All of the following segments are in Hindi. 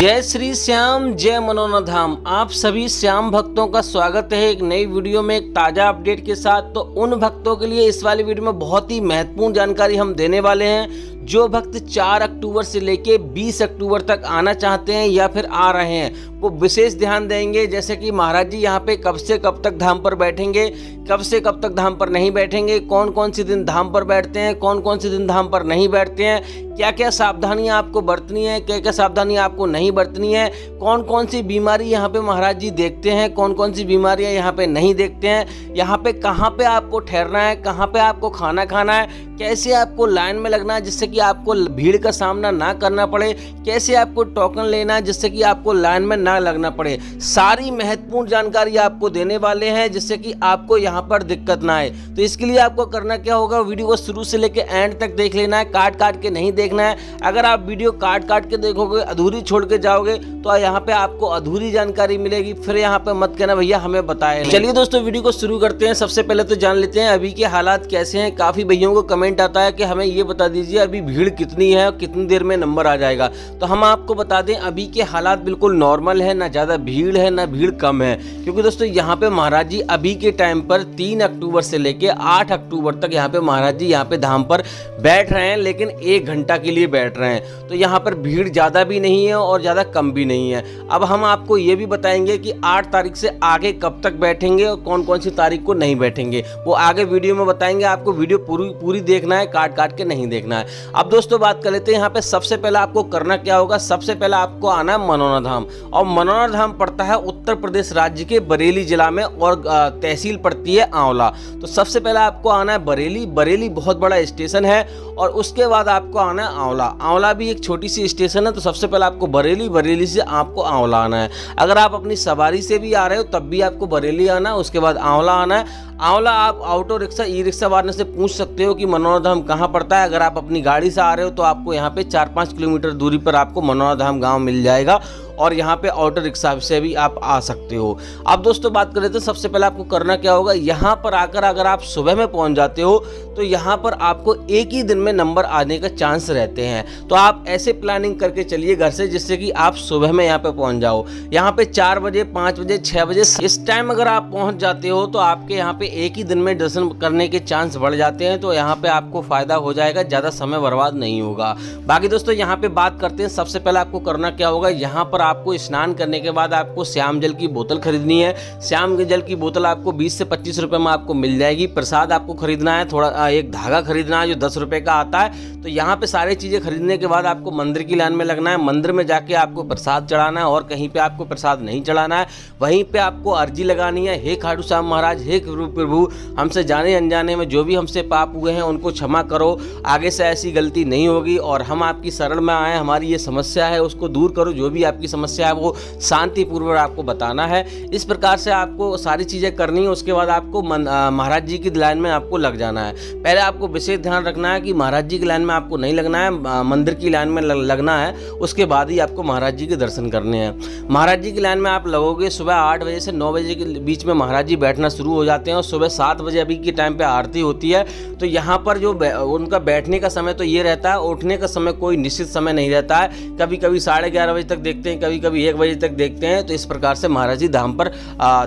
जय श्री श्याम, जय मनोनाथ धाम। आप सभी श्याम भक्तों का स्वागत है एक नई वीडियो में एक ताज़ा अपडेट के साथ। तो उन भक्तों के लिए इस वाली वीडियो में बहुत ही महत्वपूर्ण जानकारी हम देने वाले हैं। जो भक्त 4 अक्टूबर से लेके 20 अक्टूबर तक आना चाहते हैं या फिर आ रहे हैं वो विशेष ध्यान देंगे। जैसे कि महाराज जी यहाँ पे कब से कब तक धाम पर बैठेंगे, कब से कब तक धाम पर नहीं बैठेंगे, कौन कौन से दिन धाम पर बैठते हैं, कौन कौन से दिन धाम पर नहीं बैठते हैं, क्या क्या सावधानियां आपको बरतनी है, क्या क्या सावधानियां आपको नहीं बरतनी है, कौन कौन सी बीमारी यहाँ पे महाराज जी देखते हैं, कौन कौन सी बीमारियां यहाँ पे नहीं देखते हैं, यहाँ पे कहाँ पे आपको ठहरना है, कहाँ पे आपको खाना खाना है, कैसे आपको लाइन में लगना है जिससे कि आपको भीड़ का सामना ना करना पड़े, कैसे आपको टोकन लेना है जिससे कि आपको लाइन में ना लगना पड़े। सारी महत्वपूर्ण जानकारी आपको देने वाले हैं जिससे कि आपको यहाँ पर दिक्कत ना आए। तो इसके लिए आपको करना क्या होगा, वीडियो को शुरू से लेकर एंड तक देख लेना है, काट काट के नहीं देखना है। अगर आप वीडियो काट काट के देखोगे, अधूरी छोड़ के जाओगे तो यहाँ पे आपको अधूरी जानकारी मिलेगी। फिर यहाँ पे मत कहना भैया हमें बताएं। चलिए दोस्तों वीडियो को शुरू करते हैं। सबसे पहले तो जान लेते हैं अभी के हालात कैसे हैं। काफी भैयों को कमेंट आता है कि हमें ये बता दीजिए अभी भीड़ कितनी है और कितनी देर में नंबर आ जाएगा। तो हम आपको बता दें अभी के हालात बिल्कुल नॉर्मल है, ना ज्यादा भीड़ है ना भीड़ कम है। क्योंकि दोस्तों यहाँ पे महाराज जी अभी के टाइम पर 3 अक्टूबर से लेके 8 अक्टूबर तक यहाँ पे महाराज जी यहाँ पे धाम पर बैठ रहे हैं, लेकिन 1 घंटा के लिए बैठ रहे हैं। तो यहाँ पर भीड़ ज़्यादा भी नहीं है और ज़्यादा कम भी नहीं है। अब हम आपको ये भी बताएंगे कि 8 तारीख से आगे कब तक बैठेंगे और कौन कौन सी तारीख को नहीं बैठेंगे, वो आगे वीडियो में बताएंगे। आपको वीडियो पूरी देखना है, काट काट के नहीं देखना है। अब दोस्तों बात कर लेते हैं यहाँ पे सबसे पहले आपको करना क्या होगा। सबसे पहले आपको आना है मनोनाथ धाम, और मनोनाथ धाम पड़ता है उत्तर प्रदेश राज्य के बरेली जिला में और तहसील पड़ती है आंवला। तो सबसे पहले आपको आना है बरेली। बरेली बहुत बड़ा स्टेशन है और उसके बाद आपको आना है आंवला। आंवला भी एक छोटी सी स्टेशन है। तो सबसे पहले आपको बरेली, बरेली से आपको आंवला आना है। अगर आप अपनी सवारी से भी आ रहे हो तब भी आपको बरेली आना है, उसके बाद आंवला आना है। आंवला आप ऑटो रिक्शा ई रिक्शा वाले से पूछ सकते हो कि मनोनाथ धाम कहाँ पड़ता है। अगर आप अपनी गाड़ी से आ रहे हो तो आपको यहाँ पे 4-5 किलोमीटर दूरी पर आपको मनोनाथ धाम गाँव मिल जाएगा और यहाँ पे ऑटो रिक्शा से भी आप आ सकते हो। अब दोस्तों बात करें तो सबसे पहले आपको करना क्या होगा, यहाँ पर आकर अगर आप सुबह में पहुँच जाते हो तो यहाँ पर आपको एक ही दिन में नंबर आने का चांस रहते हैं। तो आप ऐसे प्लानिंग करके चलिए घर से जिससे कि आप सुबह में यहाँ पे पहुँच जाओ। यहाँ पे 4 बजे, 5 बजे, 6 बजे इस टाइम अगर आप पहुँच जाते हो तो आपके यहाँ पे एक ही दिन में दर्शन करने के चांस बढ़ जाते हैं। तो यहाँ पे आपको फायदा हो जाएगा, ज़्यादा समय बर्बाद नहीं होगा। बाकी दोस्तों यहाँ पे बात करते हैं। सबसे पहले आपको करना क्या होगा, यहाँ पर आपको स्नान करने के बाद आपको श्याम जल की बोतल खरीदनी है। श्याम जल की बोतल आपको 20 से 25 रुपए में आपको मिल जाएगी। प्रसाद आपको खरीदना है, थोड़ा एक धागा खरीदना है जो 10 रुपए का आता है। तो यहाँ पे सारी चीजें खरीदने के बाद आपको मंदिर की लाइन में लगना है। मंदिर में जाके आपको प्रसाद चढ़ाना है और कहीं पे आपको प्रसाद नहीं चढ़ाना है। वहीं पे आपको अर्जी लगानी है, हे खाटू श्याम महाराज, हे प्रभु, हमसे जाने अनजाने में जो भी हमसे पाप हुए हैं उनको क्षमा करो, आगे से ऐसी गलती नहीं होगी और हम आपकी शरण में आए, हमारी ये समस्या है उसको दूर करो, जो भी आपकी समस्या है वो शांतिपूर्वक आपको बताना है। इस प्रकार से आपको सारी चीज़ें करनी है। उसके बाद आपको महाराज जी की लाइन में आपको लग जाना है। पहले आपको विशेष ध्यान रखना है कि महाराज जी की लाइन में आपको नहीं लगना है, मंदिर की लाइन में लगना है। उसके बाद ही आपको महाराज जी के दर्शन करने हैं। महाराज जी की लाइन में आप लगोगे सुबह 8 बजे से 9 बजे के बीच में महाराज जी बैठना शुरू हो जाते हैं और सुबह 7 बजे अभी के टाइम पे आरती होती है। तो यहाँ पर जो उनका बैठने का समय तो ये रहता है, उठने का समय कोई निश्चित समय नहीं रहता है। कभी कभी 11:30 बजे तक देखते हैं, कभी कभी 1 बजे तक देखते हैं। तो इस प्रकार से महाराज जी धाम पर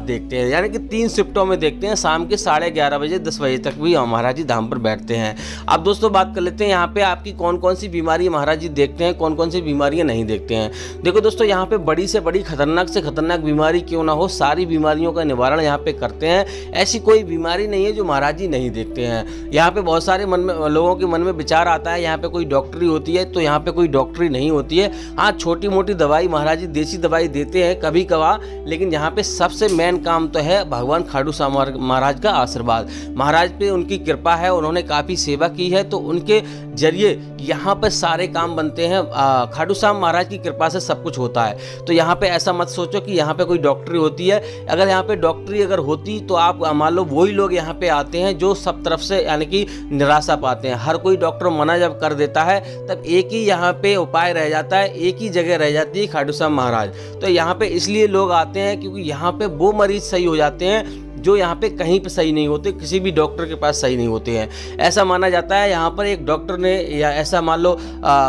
देखते हैं, यानी कि 3 शिफ्टों में देखते हैं। शाम के 11:30 बजे 10 बजे तक भी महाराज जी धाम पर बैठते हैं। अब दोस्तों बात कर लेते हैं यहाँ पे आपकी कौन कौन सी बीमारी महाराज जी देखते हैं, कौन कौन सी बीमारियां नहीं देखते हैं। देखो दोस्तों यहाँ पे बड़ी से बड़ी खतरनाक से खतरनाक बीमारी क्यों ना हो, सारी बीमारियों का निवारण यहाँ पे करते हैं। ऐसी कोई बीमारी नहीं है जो महाराज जी नहीं देखते हैं। यहाँ पे बहुत सारे लोगों के मन में विचार आता है यहाँ पे कोई डॉक्टरी होती है, तो यहाँ पे कोई डॉक्टरी नहीं होती है। हाँ, छोटी मोटी दवाई महाराज जी देसी दवाई देते हैं कभी कभार, लेकिन यहाँ पे सबसे मेन काम तो है भगवान खाटू श्याम महाराज का आशीर्वाद। महाराज पे उनकी कृपा है, उन्होंने काफ़ी सेवा की है, तो उनके जरिए यहाँ पर सारे काम बनते हैं। खाटू श्याम महाराज की कृपा से सब कुछ होता है। तो यहाँ पे ऐसा मत सोचो कि यहाँ पे कोई डॉक्टरी होती है। अगर यहाँ पे डॉक्टरी अगर होती तो आप मान लो वही लोग यहाँ पे आते हैं जो सब तरफ से यानी कि निराशा पाते हैं। हर कोई डॉक्टर मना जब कर देता है तब एक ही यहाँ पे उपाय रह जाता है, एक ही जगह रह जाती है खाटू श्याम महाराज। तो यहाँ पे इसलिए लोग आते हैं क्योंकि यहाँ पे वो मरीज सही हो जाते हैं जो यहाँ पे कहीं पे सही नहीं होते, किसी भी डॉक्टर के पास सही नहीं होते हैं। ऐसा माना जाता है, यहाँ पर एक डॉक्टर ने या ऐसा मान लो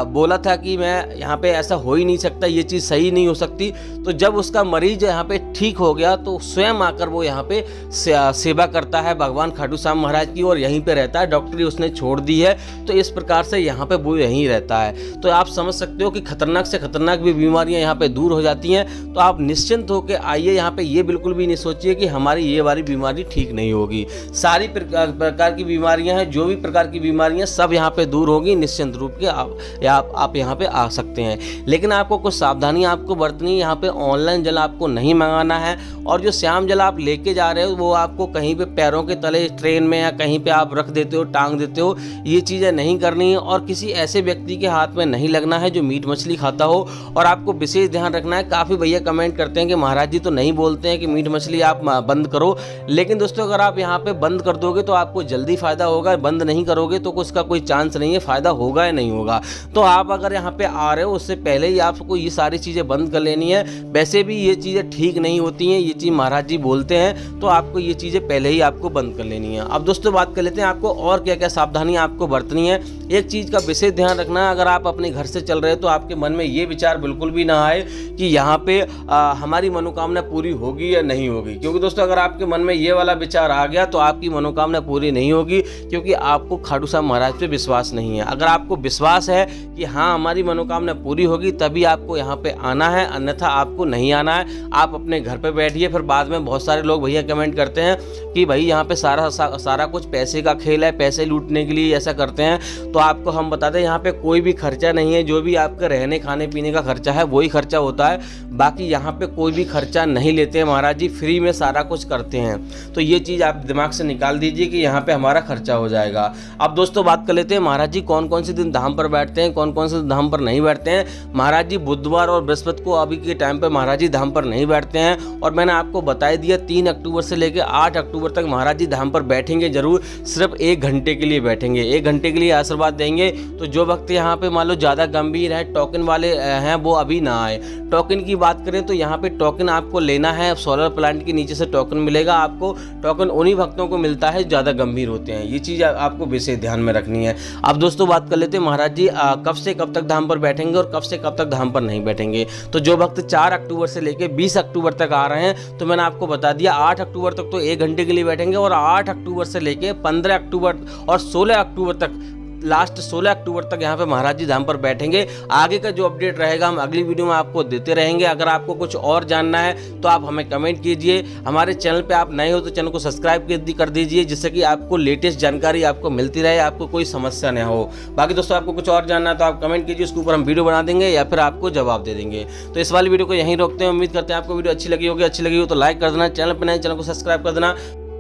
बोला था कि मैं यहाँ पे ऐसा हो ही नहीं सकता, ये चीज़ सही नहीं हो सकती। तो जब उसका मरीज यहाँ पे ठीक हो गया तो स्वयं आकर वो यहाँ पे सेवा करता है भगवान खाटू श्याम महाराज की, और यहीं पे रहता है। डॉक्टरी उसने छोड़ दी है, तो इस प्रकार से यहाँ पे वो यहीं रहता है। तो आप समझ सकते हो कि खतरनाक से खतरनाक भी बीमारियाँ यहाँ पे दूर हो जाती हैं। तो आप निश्चिंत होकर आइए यहाँ पे, ये बिल्कुल भी नहीं सोचिए कि हमारी ये वाली बीमारी ठीक नहीं होगी। सारी प्रकार की बीमारियाँ हैं, जो भी प्रकार की बीमारियाँ सब यहाँ पे दूर होगी निश्चिंत रूप के। आप यहाँ पे आ सकते हैं, लेकिन आपको कुछ सावधानी आपको बरतनी है। यहाँ पे ऑनलाइन जल आपको नहीं मंगाना है, और जो श्याम जल आप लेके जा रहे हो वो आपको कहीं पे पैरों के तले ट्रेन में या कहीं पे आप रख देते हो, टांग देते हो, ये चीज़ें नहीं करनी है। और किसी ऐसे व्यक्ति के हाथ में नहीं लगना है जो मीट मछली खाता हो। और आपको विशेष ध्यान रखना है, काफ़ी भैया कमेंट करते हैं कि महाराज जी तो नहीं बोलते हैं कि मीट मछली आप बंद करो, लेकिन दोस्तों अगर आप यहाँ पे बंद कर दोगे तो आपको जल्दी फ़ायदा होगा, बंद नहीं करोगे तो उसका कोई चांस नहीं है फ़ायदा होगा या नहीं होगा। तो आप अगर यहाँ पे आ रहे हो उससे पहले ही आपको ये सारी चीज़ें बंद कर लेनी है। वैसे भी ये चीज़ें ठीक नहीं होती हैं, ये चीज़ महाराज जी बोलते हैं, तो आपको ये चीज़ें पहले ही आपको बंद कर लेनी है। अब दोस्तों बात कर लेते हैं आपको और क्या क्या सावधानी आपको बरतनी है। एक चीज़ का विशेष ध्यान रखना है, अगर आप अपने घर से चल रहे हो तो आपके मन में ये विचार बिल्कुल भी ना आए कि यहाँ पे हमारी मनोकामना पूरी होगी या नहीं होगी, क्योंकि दोस्तों अगर आपके मन में ये वाला विचार आ गया तो आपकी मनोकामना पूरी नहीं होगी, क्योंकि आपको खाटू श्याम महाराज पे विश्वास नहीं है। अगर आपको विश्वास है कि हाँ हमारी मनोकामना पूरी होगी तभी आपको यहाँ पे आना है, अन्यथा आपको नहीं आना है। आप अपने घर पे बैठिए। फिर बाद में बहुत सारे लोग भैया कमेंट करते हैं कि भाई यहाँ पे सारा कुछ पैसे का खेल है, पैसे लूटने के लिए ऐसा करते हैं। तो आपको हम बता दें यहाँ पे कोई भी खर्चा नहीं है, जो भी आपका रहने खाने पीने का खर्चा है वही खर्चा होता है। बाकी यहाँ पे कोई भी खर्चा नहीं लेते हैं महाराज जी, फ्री में सारा कुछ करते हैं। तो ये चीज़ आप दिमाग से निकाल दीजिए कि यहाँ पे हमारा खर्चा हो जाएगा। अब दोस्तों बात कर लेते हैं महाराज जी कौन कौन से दिन धाम पर बैठते हैं, कौन कौन से धाम पर नहीं बैठते हैं। महाराज जी बुधवार और बृहस्पति को अभी के टाइम पर महाराज जी धाम पर नहीं बैठते हैं, और मैंने आपको बता दिया 3 अक्टूबर से लेकर 8 अक्टूबर तक महाराज जी धाम पर बैठेंगे जरूर, सिर्फ 1 घंटे के लिए बैठेंगे, 1 घंटे के लिए आशीर्वाद देंगे। तो जो भक्त यहाँ पे मान लो ज़्यादा गंभीर है, टोकन वाले हैं, वो अभी ना आए। टोकन की बात करें तो यहाँ पे टोकन आपको लेना है, सोलर प्लांट के नीचे से टोकन मिलेगा आपको। टोकन उन्हीं भक्तों को मिलता है ज़्यादा गंभीर होते हैं, ये चीज़ आपको विशेष ध्यान में रखनी है। अब दोस्तों बात कर लेते हैं महाराज जी कब से कब तक धाम पर बैठेंगे और कब से कब तक धाम पर नहीं बैठेंगे। तो जो भक्त 4 अक्टूबर से लेकर 20 अक्टूबर तक आ रहे हैं, तो मैंने आपको बता दिया 8 अक्टूबर तक तो 1 घंटे के लिए बैठेंगे, और 8 अक्टूबर से लेकर 15 अक्टूबर और 16 अक्टूबर तक, लास्ट 16 अक्टूबर तक यहाँ पे महाराज जी धाम पर बैठेंगे। आगे का जो अपडेट रहेगा हम अगली वीडियो में आपको देते रहेंगे। अगर आपको कुछ और जानना है तो आप हमें कमेंट कीजिए। हमारे चैनल पे आप नए हो तो चैनल को सब्सक्राइब कर दीजिए, जिससे कि आपको लेटेस्ट जानकारी आपको मिलती रहे, आपको कोई समस्या न हो। बाकी दोस्तों आपको कुछ और जानना है तो आप कमेंट कीजिए, उसके ऊपर हम वीडियो बना देंगे या फिर आपको जवाब दे देंगे। तो इस वाली वीडियो को यहीं रोकते हैं। उम्मीद करते हैं आपको वीडियो अच्छी लगी होगी। अच्छी लगी हो तो लाइक कर देना, चैनल पर नए चैनल को सब्सक्राइब कर देना।